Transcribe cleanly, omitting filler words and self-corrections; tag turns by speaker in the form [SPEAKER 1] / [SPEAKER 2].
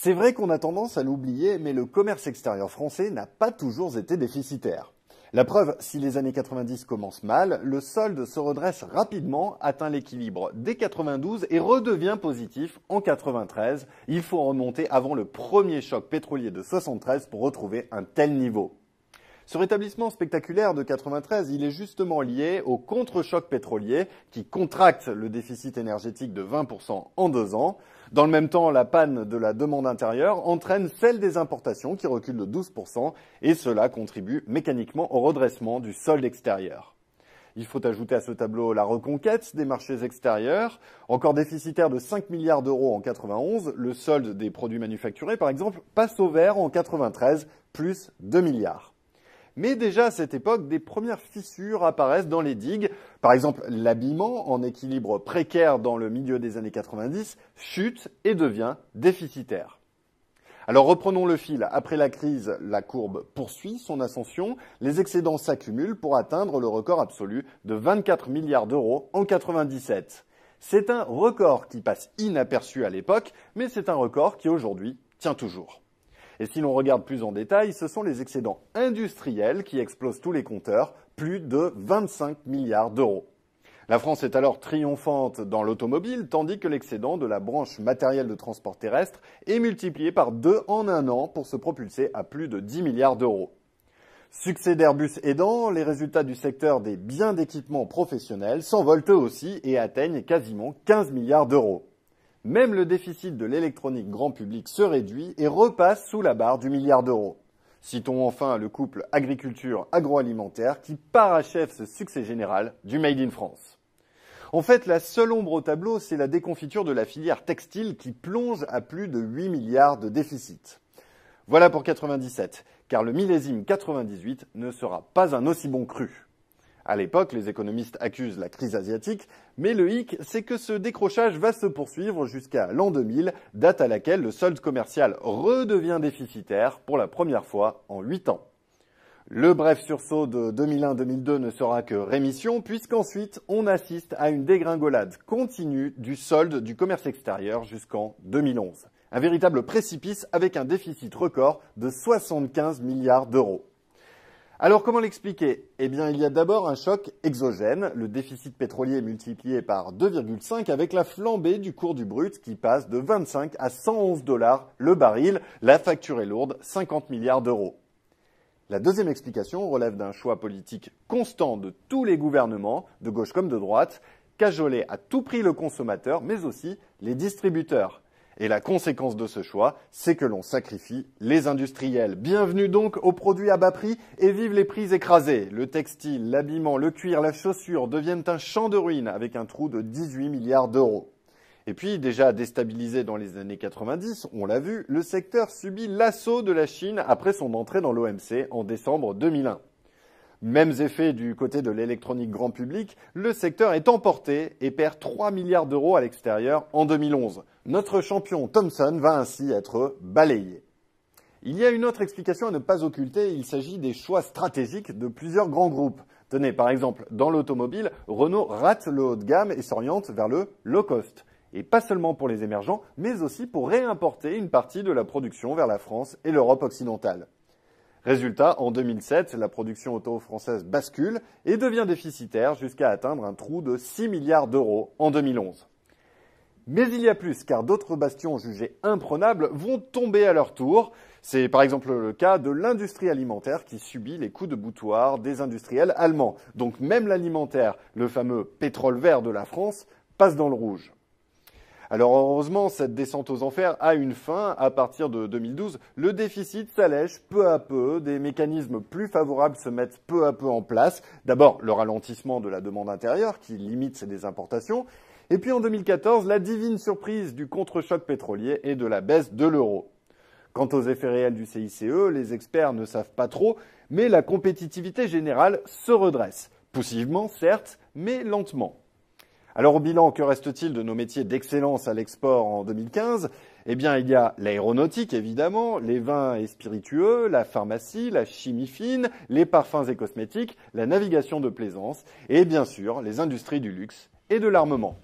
[SPEAKER 1] C'est vrai qu'on a tendance à l'oublier, mais le commerce extérieur français n'a pas toujours été déficitaire. La preuve, si les années 90 commencent mal, le solde se redresse rapidement, atteint l'équilibre dès 92 et redevient positif en 93. Il faut remonter avant le premier choc pétrolier de 73 pour retrouver un tel niveau. Ce rétablissement spectaculaire de 93, il est justement lié au contre-choc pétrolier qui contracte le déficit énergétique de 20% en 2 ans. Dans le même temps, la panne de la demande intérieure entraîne celle des importations qui recule de 12% et cela contribue mécaniquement au redressement du solde extérieur. Il faut ajouter à ce tableau la reconquête des marchés extérieurs. Encore déficitaire de 5 milliards d'euros en 91, le solde des produits manufacturés, par exemple, passe au vert en 93, plus 2 milliards. Mais déjà à cette époque, des premières fissures apparaissent dans les digues. Par exemple, l'habillement, en équilibre précaire dans le milieu des années 90, chute et devient déficitaire. Alors reprenons le fil. Après la crise, la courbe poursuit son ascension. Les excédents s'accumulent pour atteindre le record absolu de 24 milliards d'euros en 97. C'est un record qui passe inaperçu à l'époque, mais c'est un record qui aujourd'hui tient toujours. Et si l'on regarde plus en détail, ce sont les excédents industriels qui explosent tous les compteurs, plus de 25 milliards d'euros. La France est alors triomphante dans l'automobile, tandis que l'excédent de la branche matériel de transport terrestre est multiplié par 2 en 1 an pour se propulser à plus de 10 milliards d'euros. Succès d'Airbus aidant, les résultats du secteur des biens d'équipement professionnels s'envolent eux aussi et atteignent quasiment 15 milliards d'euros. Même le déficit de l'électronique grand public se réduit et repasse sous la barre du milliard d'euros. Citons enfin le couple agriculture-agroalimentaire qui parachève ce succès général du Made in France. En fait, la seule ombre au tableau, c'est la déconfiture de la filière textile qui plonge à plus de 8 milliards de déficit. Voilà pour 97, car le millésime 98 ne sera pas un aussi bon cru. À l'époque, les économistes accusent la crise asiatique, mais le hic, c'est que ce décrochage va se poursuivre jusqu'à l'an 2000, date à laquelle le solde commercial redevient déficitaire pour la première fois en 8 ans. Le bref sursaut de 2001-2002 ne sera que rémission, puisqu'ensuite on assiste à une dégringolade continue du solde du commerce extérieur jusqu'en 2011. Un véritable précipice avec un déficit record de 75 milliards d'euros. Alors comment l'expliquer? Eh bien, il y a d'abord un choc exogène, le déficit pétrolier multiplié par 2,5 avec la flambée du cours du brut qui passe de 25 à 111 $ le baril. La facture est lourde, 50 milliards d'euros. La deuxième explication relève d'un choix politique constant de tous les gouvernements, de gauche comme de droite, cajoler à tout prix le consommateur, mais aussi les distributeurs. Et la conséquence de ce choix, c'est que l'on sacrifie les industriels. Bienvenue donc aux produits à bas prix et vive les prix écrasés. Le textile, l'habillement, le cuir, la chaussure deviennent un champ de ruines avec un trou de 18 milliards d'euros. Et puis, déjà déstabilisé dans les années 90, on l'a vu, le secteur subit l'assaut de la Chine après son entrée dans l'OMC en décembre 2001. Mêmes effets du côté de l'électronique grand public, le secteur est emporté et perd 3 milliards d'euros à l'extérieur en 2011. Notre champion Thomson va ainsi être balayé. Il y a une autre explication à ne pas occulter, il s'agit des choix stratégiques de plusieurs grands groupes. Tenez, par exemple, dans l'automobile, Renault rate le haut de gamme et s'oriente vers le low cost. Et pas seulement pour les émergents, mais aussi pour réimporter une partie de la production vers la France et l'Europe occidentale. Résultat, en 2007, la production auto française bascule et devient déficitaire jusqu'à atteindre un trou de 6 milliards d'euros en 2011. Mais il y a plus, car d'autres bastions jugés imprenables vont tomber à leur tour. C'est par exemple le cas de l'industrie alimentaire qui subit les coups de boutoir des industriels allemands. Donc même l'alimentaire, le fameux pétrole vert de la France, passe dans le rouge. Alors heureusement, cette descente aux enfers a une fin. À partir de 2012, le déficit s'allège peu à peu, des mécanismes plus favorables se mettent peu à peu en place. D'abord, le ralentissement de la demande intérieure qui limite ces importations. Et puis en 2014, la divine surprise du contre-choc pétrolier et de la baisse de l'euro. Quant aux effets réels du CICE, les experts ne savent pas trop, mais la compétitivité générale se redresse. Poussivement, certes, mais lentement. Alors au bilan, que reste-t-il de nos métiers d'excellence à l'export en 2015? Eh bien, il y a l'aéronautique, évidemment, les vins et spiritueux, la pharmacie, la chimie fine, les parfums et cosmétiques, la navigation de plaisance et bien sûr les industries du luxe et de l'armement.